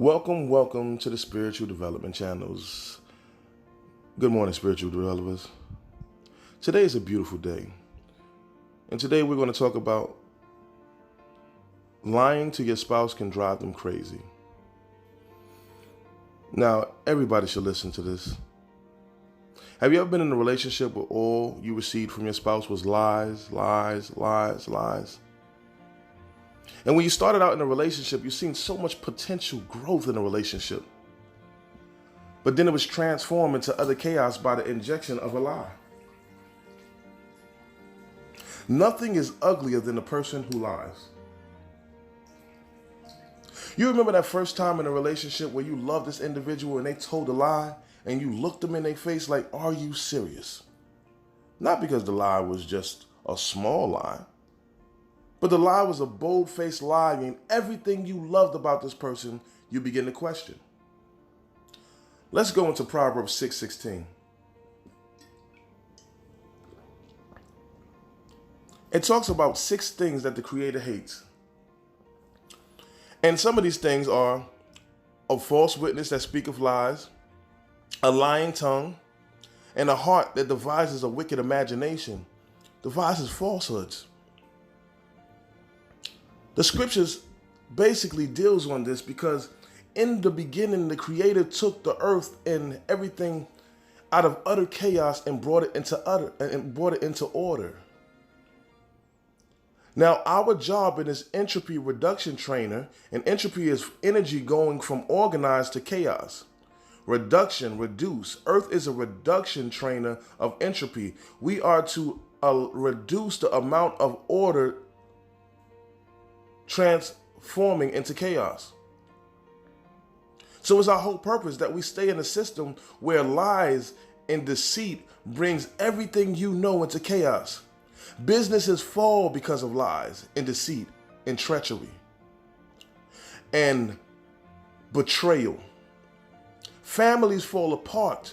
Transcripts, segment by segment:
Welcome to the Spiritual Development Channels. Good morning, spiritual developers. Today is a beautiful day. And today we're going to talk about lying to your spouse can drive them crazy. Now, everybody should listen to this. Have you ever been in a relationship where all you received from your spouse was lies, lies, lies, lies? And when you started out in a relationship, you've seen so much potential growth in a relationship. But then it was transformed into utter chaos by the injection of a lie. Nothing is uglier than the person who lies. You remember that first time in a relationship where you loved this individual and they told a lie and you looked them in their face like, are you serious? Not because the lie was just a small lie, but the lie was a bold-faced lie, and everything you loved about this person, you begin to question. Let's go into Proverbs 6:16. It talks about 6 things that the Creator hates. And some of these things are a false witness that speaketh lies, a lying tongue, and a heart that devises a wicked imagination, devises falsehoods. The scriptures basically deals on this because in the beginning, the Creator took the earth and everything out of utter chaos and brought it into order. Now, our job in this entropy reduction trainer, and entropy is energy going from organized to chaos. Reduction, reduce. Earth is a reduction trainer of entropy. We are to reduce the amount of order transforming into chaos. So it's our whole purpose that we stay in a system where lies and deceit brings everything you know into chaos. Businesses fall because of lies and deceit and treachery and betrayal. Families fall apart.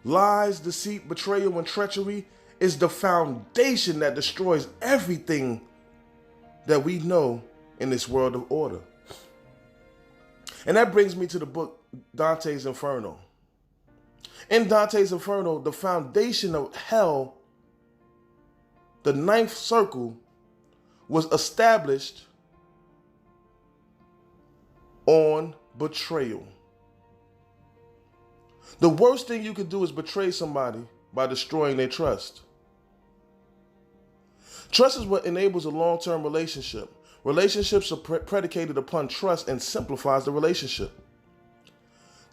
Lies, deceit, betrayal, and treachery is the foundation that destroys everything that we know in this world of order. And that brings me to the book Dante's Inferno. In Dante's Inferno, the foundation of hell, the 9th circle, was established on betrayal. The worst thing you could do is betray somebody by destroying their trust. Trust is what enables a long-term relationship. Relationships are predicated upon trust and simplifies the relationship.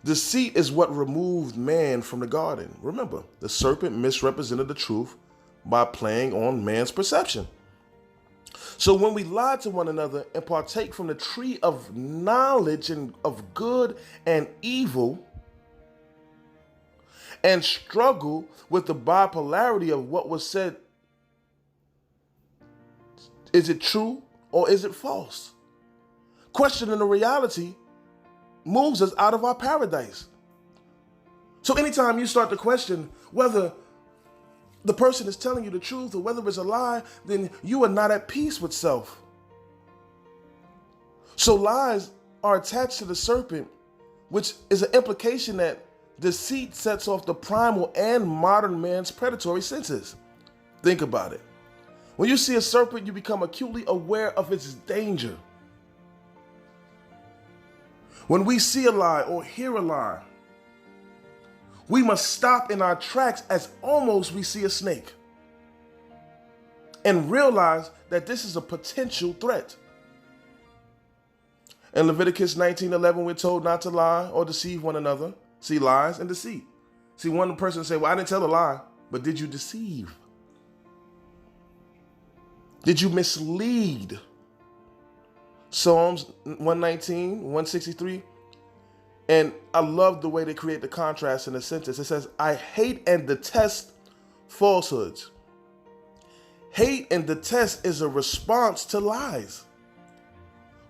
Deceit is what removed man from the garden. Remember, the serpent misrepresented the truth by playing on man's perception. So when we lie to one another and partake from the tree of knowledge and of good and evil, and struggle with the bipolarity of what was said, is it true or is it false? Questioning the reality moves us out of our paradise. So anytime you start to question whether the person is telling you the truth or whether it's a lie, then you are not at peace with self. So lies are attached to the serpent, which is an implication that deceit sets off the primal and modern man's predatory senses. Think about it. When you see a serpent, you become acutely aware of its danger. When we see a lie or hear a lie, we must stop in our tracks as almost we see a snake and realize that this is a potential threat. In Leviticus 19:11, we're told not to lie or deceive one another. See, lies and deceit. See, one person say, well, I didn't tell a lie, but did you deceive? Did you mislead? Psalms 119, 163. And I love the way they create the contrast in the sentence. It says, I hate and detest falsehoods. Hate and detest is a response to lies.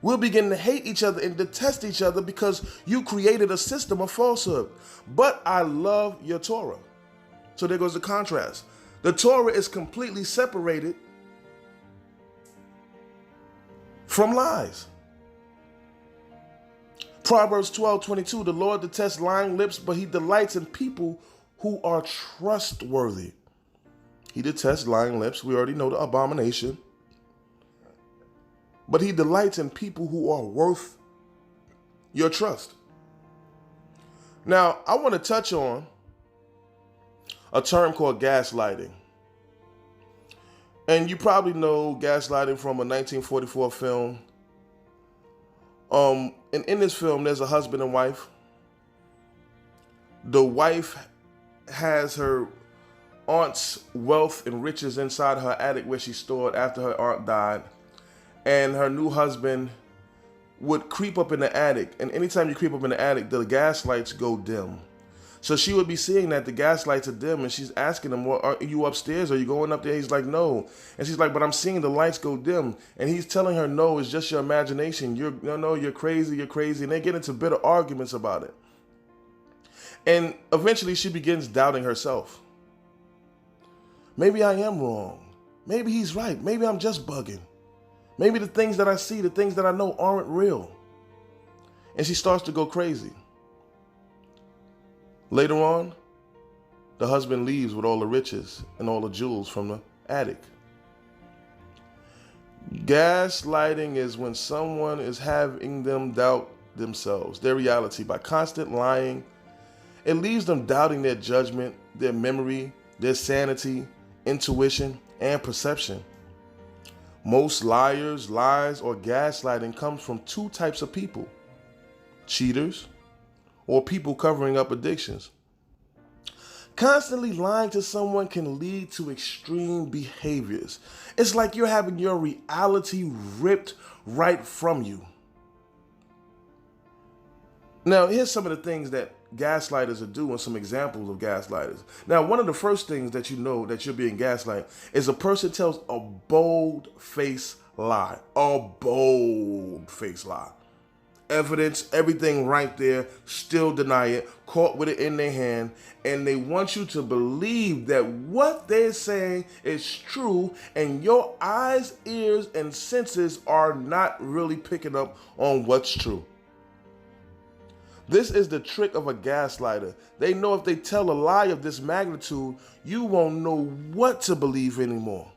We'll begin to hate each other and detest each other because you created a system of falsehood. But I love your Torah. So there goes the contrast. The Torah is completely separated from lies. Proverbs 12:22, the Lord detests lying lips, but he delights in people who are trustworthy. He detests lying lips. We already know the abomination. But he delights in people who are worth your trust. Now, I want to touch on a term called gaslighting. And you probably know gaslighting from a 1944 film. And in this film, there's a husband and wife. The wife has her aunt's wealth and riches inside her attic where she stored after her aunt died. And her new husband would creep up in the attic. And anytime you creep up in the attic, the gas lights go dim. So she would be seeing that the gas lights are dim, and she's asking him, well, are you upstairs? Are you going up there? He's like, no. And she's like, but I'm seeing the lights go dim. And he's telling her, no, it's just your imagination. You're crazy. And they get into bitter arguments about it. And eventually she begins doubting herself. Maybe I am wrong. Maybe he's right. Maybe I'm just bugging. Maybe the things that I see, the things that I know aren't real. And she starts to go crazy. Later on, the husband leaves with all the riches and all the jewels from the attic. Gaslighting is when someone is having them doubt themselves, their reality, by constant lying. It leaves them doubting their judgment, their memory, their sanity, intuition, and perception. Most liars, lies, or gaslighting comes from two types of people: cheaters or people covering up addictions. Constantly lying to someone can lead to extreme behaviors. It's like you're having your reality ripped right from you. Now, here's some of the things that gaslighters are doing, some examples of gaslighters. Now, one of the first things that you know that you're being gaslighted is a person tells a bold-faced lie. A bold-faced lie. Evidence, everything right there, still deny it, caught with it in their hand, and they want you to believe that what they're saying is true, and your eyes, ears, and senses are not really picking up on what's true. This is the trick of a gaslighter. They know if they tell a lie of this magnitude, you won't know what to believe anymore.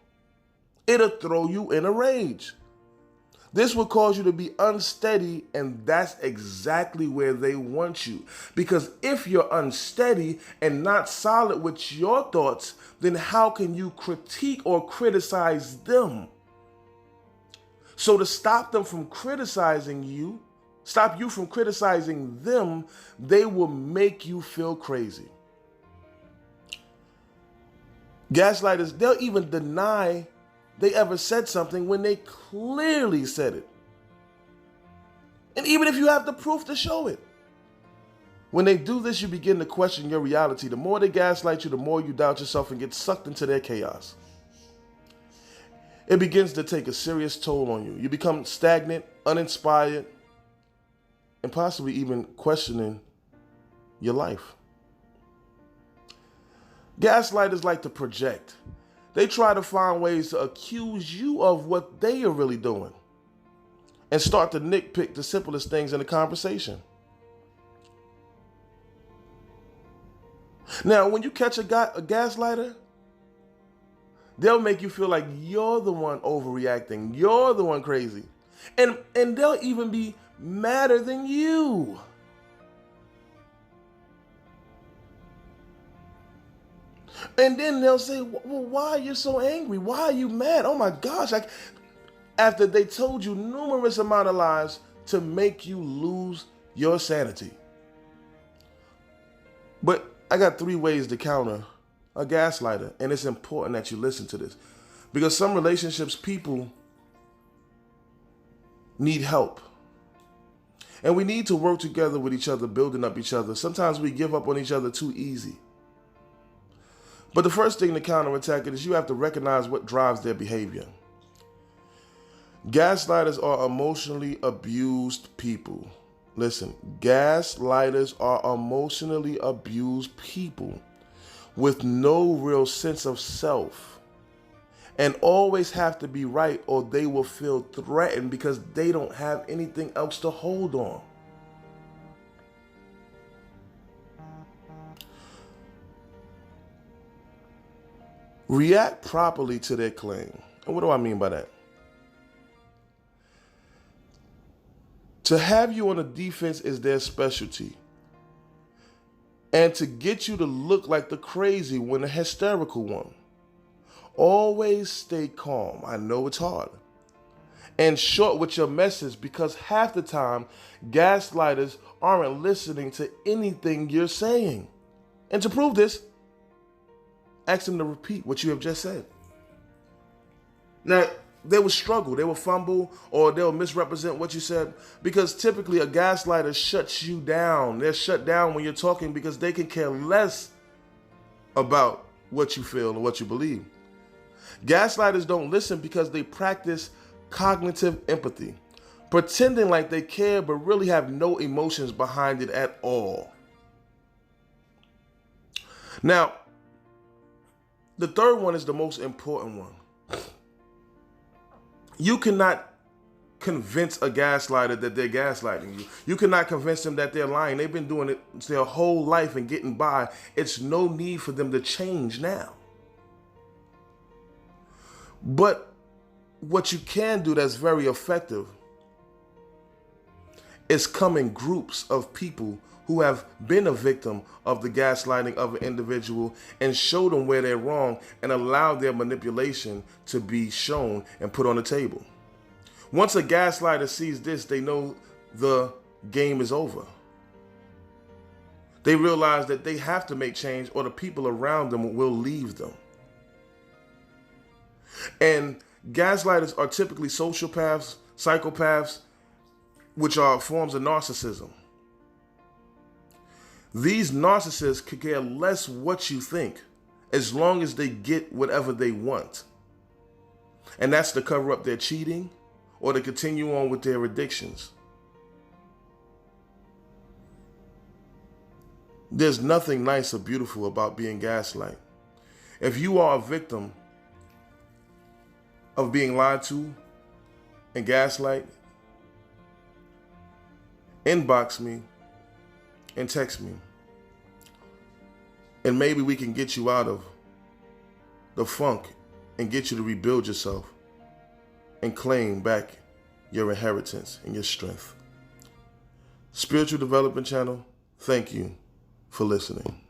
It'll throw you in a rage. This will cause you to be unsteady, and that's exactly where they want you. Because if you're unsteady and not solid with your thoughts, then how can you critique or criticize them? So to stop them from criticizing you, stop you from criticizing them, they will make you feel crazy. Gaslighters, they'll even deny they ever said something when they clearly said it. And even if you have the proof to show it. When they do this, you begin to question your reality. The more they gaslight you, the more you doubt yourself and get sucked into their chaos. It begins to take a serious toll on you. You become stagnant, uninspired, and possibly even questioning your life. Gaslighters like to project. They try to find ways to accuse you of what they are really doing and start to nitpick the simplest things in the conversation. Now, when you catch a gaslighter, they'll make you feel like you're the one overreacting, you're the one crazy, and they'll even be madder than you. And then they'll say, well, why are you so angry? Why are you mad? Oh my gosh. After they told you numerous amount of lies to make you lose your sanity. But I got 3 ways to counter a gaslighter. And it's important that you listen to this. Because some relationships, people need help. And we need to work together with each other, building up each other. Sometimes we give up on each other too easy. But the first thing to counterattack it is you have to recognize what drives their behavior. Gaslighters are emotionally abused people. Listen, gaslighters are emotionally abused people with no real sense of self and always have to be right, or they will feel threatened because they don't have anything else to hold on. React properly to their claim. And what do I mean by that? To have you on the defense is their specialty. And to get you to look like the crazy one, the hysterical one. Always stay calm. I know it's hard. And short with your message, because half the time, gaslighters aren't listening to anything you're saying. And to prove this, ask them to repeat what you have just said. Now, they will struggle, they will fumble, or they'll misrepresent what you said, because typically a gaslighter shuts you down. They're shut down when you're talking because they can care less about what you feel and what you believe. Gaslighters don't listen because they practice cognitive empathy, pretending like they care but really have no emotions behind it at all. Now, the third one is the most important one. You cannot convince a gaslighter that they're gaslighting you. You cannot convince them that they're lying. They've been doing it their whole life and getting by. It's no need for them to change now. But what you can do that's very effective is come in groups of people who have been a victim of the gaslighting of an individual and show them where they're wrong and allow their manipulation to be shown and put on the table. Once a gaslighter sees this, they know the game is over. They realize that they have to make change or the people around them will leave them. And gaslighters are typically sociopaths, psychopaths, which are forms of narcissism. These narcissists could care less what you think as long as they get whatever they want. And that's to cover up their cheating or to continue on with their addictions. There's nothing nice or beautiful about being gaslight. If you are a victim of being lied to and gaslight, inbox me and text me. And maybe we can get you out of the funk and get you to rebuild yourself and claim back your inheritance and your strength. Spiritual Development Channel, thank you for listening.